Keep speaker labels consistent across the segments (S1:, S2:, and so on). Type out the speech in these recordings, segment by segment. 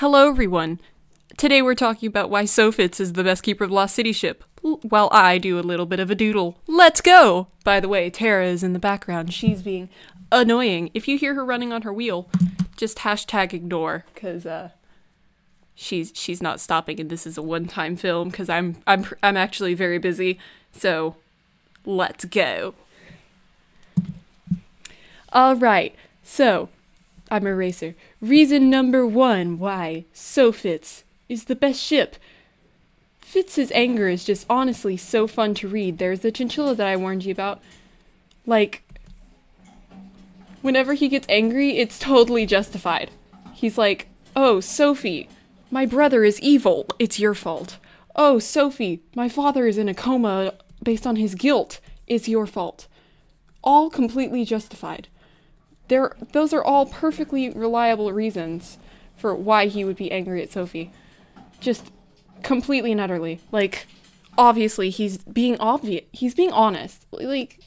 S1: Hello everyone! Today we're talking about why Sophitz is the best keeper of Lost City ship, while I do a little bit of a doodle. Let's go! By the way, Tara is in the background. She's being annoying. If you hear her running on her wheel, just hashtag ignore, because she's not stopping, and this is a one-time film, because I'm actually very busy, so let's go. Alright, so I'm a racer. Reason number 1 why Sophitz is the best ship. Fitz's anger is just honestly so fun to read. There's the chinchilla that I warned you about. Like, whenever he gets angry, it's totally justified. He's like, oh, Sophie, my brother is evil. It's your fault. Oh, Sophie, my father is in a coma based on his guilt. It's your fault. All completely justified. Those are all perfectly reliable reasons for why he would be angry at Sophie. Just completely and utterly. Like, obviously, he's being honest. Like,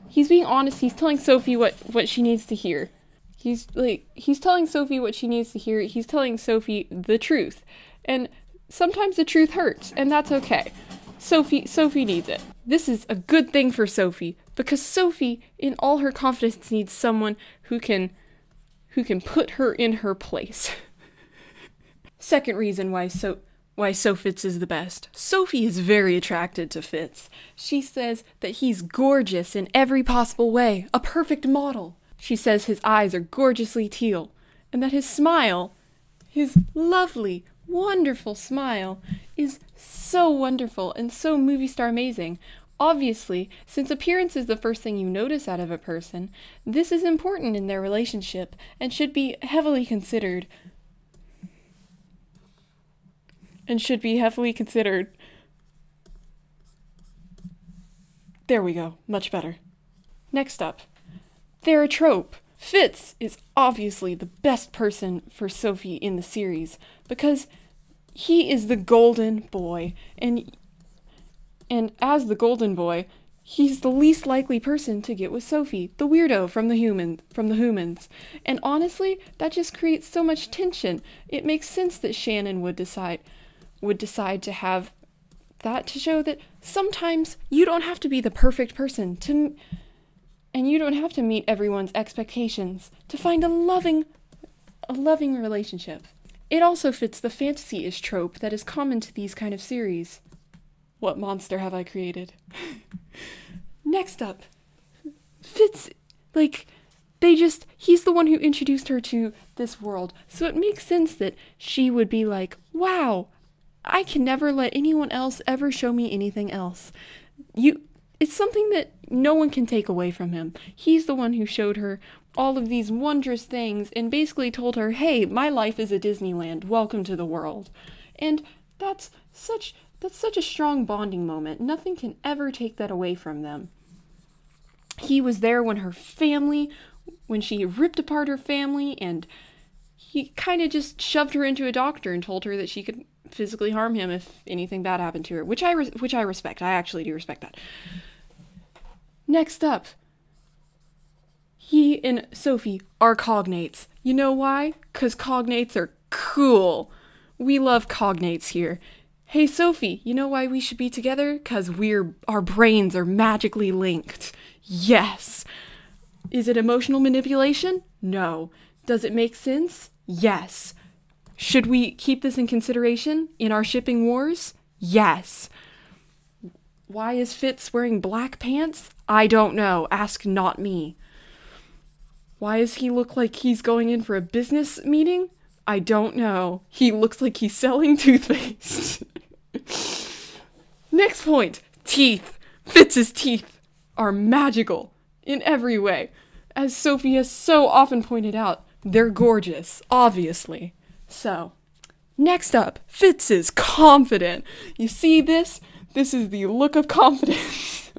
S1: he's being honest. He's telling Sophie what she needs to hear. He's telling Sophie what she needs to hear. He's telling Sophie the truth. And sometimes the truth hurts, and that's okay. Sophie needs it. This is a good thing for Sophie, because Sophie, in all her confidence, needs someone who can put her in her place. Second reason why Sophitz is the best. Sophie is very attracted to Fitz. She says that he's gorgeous in every possible way, a perfect model. She says his eyes are gorgeously teal, and that his smile, his lovely, wonderful smile, is so wonderful and so movie star amazing. Obviously, since appearance is the first thing you notice out of a person, this is important in their relationship and should be heavily considered. There we go, much better. Next up, they're a trope. Fitz is obviously the best person for Sophie in the series, because he is the golden boy, and as the golden boy, he's the least likely person to get with Sophie, the weirdo from the humans. And honestly, that just creates so much tension. It makes sense that Shannon would decide to have that, to show that sometimes you don't have to be the perfect person and you don't have to meet everyone's expectations to find a loving relationship. It also fits the fantasy-ish trope that is common to these kind of series. What monster have I created? Next up, Fitz, he's the one who introduced her to this world, so it makes sense that she would be like, wow, I can never let anyone else ever show me anything else. It's something that no one can take away from him. He's the one who showed her all of these wondrous things and basically told her, hey, my life is a Disneyland, welcome to the world. And that's such a strong bonding moment. Nothing can ever take that away from them. He was there when she ripped apart her family, and he kind of just shoved her into a doctor and told her that she could physically harm him if anything bad happened to her, which I respect. I actually do respect that. Next up, he and Sophie are cognates. You know why? 'Cause cognates are cool. We love cognates here. Hey Sophie, you know why we should be together? 'Cause our brains are magically linked. Yes. Is it emotional manipulation? No. Does it make sense? Yes. Should we keep this in consideration in our shipping wars? Yes. Why is Fitz wearing black pants? I don't know. Ask not me. Why does he look like he's going in for a business meeting? I don't know. He looks like he's selling toothpaste. Next point. Teeth. Fitz's teeth are magical in every way. As Sophie has so often pointed out, they're gorgeous, obviously. So, next up, Fitz is confident. You see this? This is the look of confidence.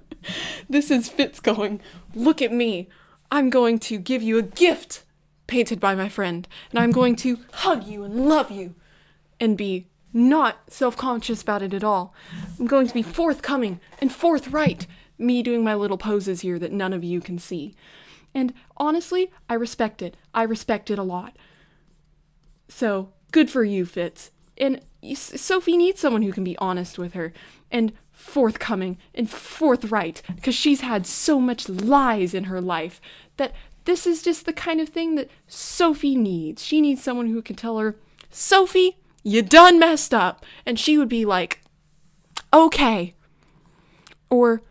S1: This is Fitz going, look at me. I'm going to give you a gift painted by my friend, and I'm going to hug you and love you and be not self-conscious about it at all. I'm going to be forthcoming and forthright, me doing my little poses here that none of you can see. And honestly, I respect it. I respect it a lot. So Good for you, Fitz. And Sophie needs someone who can be honest with her and forthcoming and forthright, because she's had so much lies in her life that this is just the kind of thing that Sophie needs. She needs someone who can tell her, Sophie, you done messed up. And she would be like, okay. Or,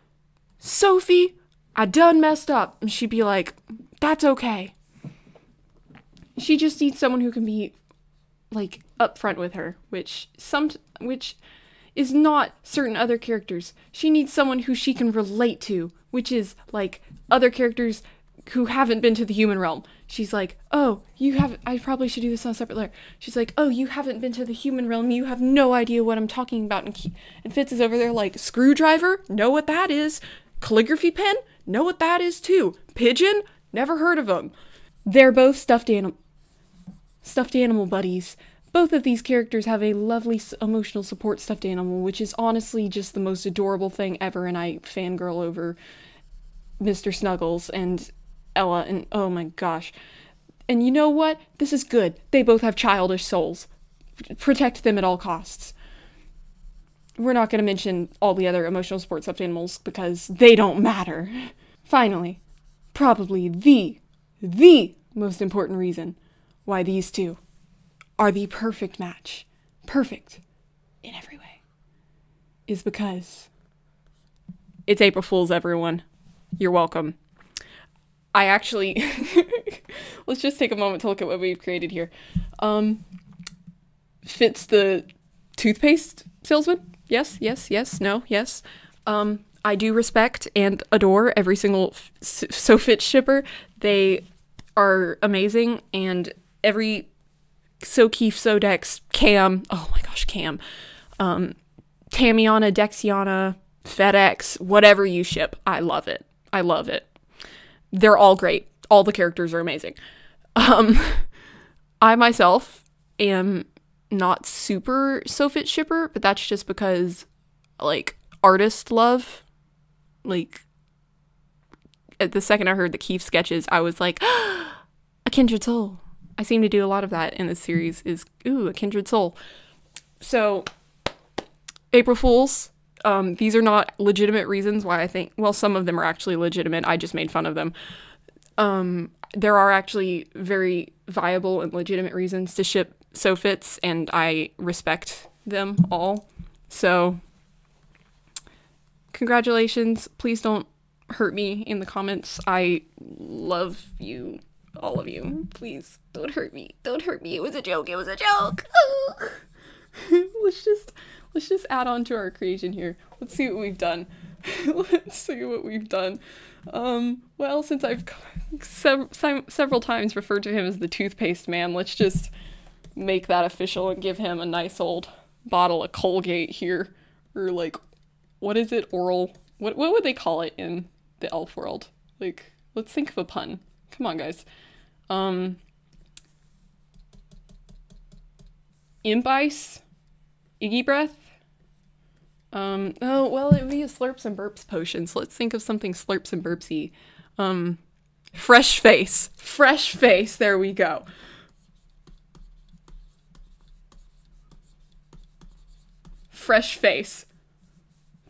S1: Sophie, I done messed up. And she'd be like, that's okay. She just needs someone who can be, like, upfront with her, which is not certain other characters. She needs someone who she can relate to, which is, like, other characters who haven't been to the human realm. She's like, oh, I probably should do this on a separate layer. She's like, oh, you haven't been to the human realm. You have no idea what I'm talking about. And Fitz is over there like, screwdriver? Know what that is. Calligraphy pen? Know what that is too. Pigeon? Never heard of them. They're both stuffed animal buddies. Both of these characters have a lovely emotional support stuffed animal, which is honestly just the most adorable thing ever, and I fangirl over Mr. Snuggles and Ella, and oh my gosh. And you know what? This is good. They both have childish souls. Protect them at all costs. We're not going to mention all the other emotional support stuffed animals because they don't matter. Finally, probably the most important reason why these two are the perfect match, perfect in every way, is because it's April Fool's, everyone. You're welcome. I actually, let's just take a moment to look at what we've created here. Fitz the toothpaste salesman? Yes, yes, yes, no, yes. I do respect and adore every single Sophitz shipper. They are amazing, and every Sokeef, Sodex, Cam, oh my gosh, Cam, Tamiana, Dexiana, FedEx, whatever you ship, I love it. I love it. They're all great. All the characters are amazing. I myself am not super Sophitz shipper, but that's just because, like, artist love, like, at the second I heard the Keef sketches, I was like, a kindred soul. I seem to do a lot of that in this series, is, ooh, a kindred soul. So, April Fools, these are not legitimate reasons why I think, well, some of them are actually legitimate, I just made fun of them. There are actually very viable and legitimate reasons to ship Sophitz, and I respect them all. So, congratulations. Please don't hurt me in the comments. I love you, all of you. Please don't hurt me. Don't hurt me. It was a joke. It was a joke. Let's just add on to our creation here. Let's see what we've done. Let's see what we've done. Well, since I've several times referred to him as the toothpaste man, let's just make that official and give him a nice old bottle of Colgate here. Or, like, what is it? Oral? What would they call it in the elf world? Like, let's think of a pun. Come on, guys. Imp Ice? Iggy Breath? Oh, well, it would be a Slurps and Burps potion, so let's think of something Slurps and Burpsy. Fresh Face. Fresh Face, there we go. Fresh Face.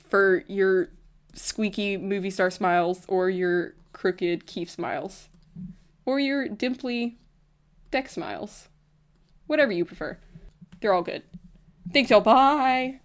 S1: For your squeaky movie star smiles, or your crooked Keef smiles. Or your dimply Deck smiles. Whatever you prefer. They're all good. Thanks, y'all. Bye!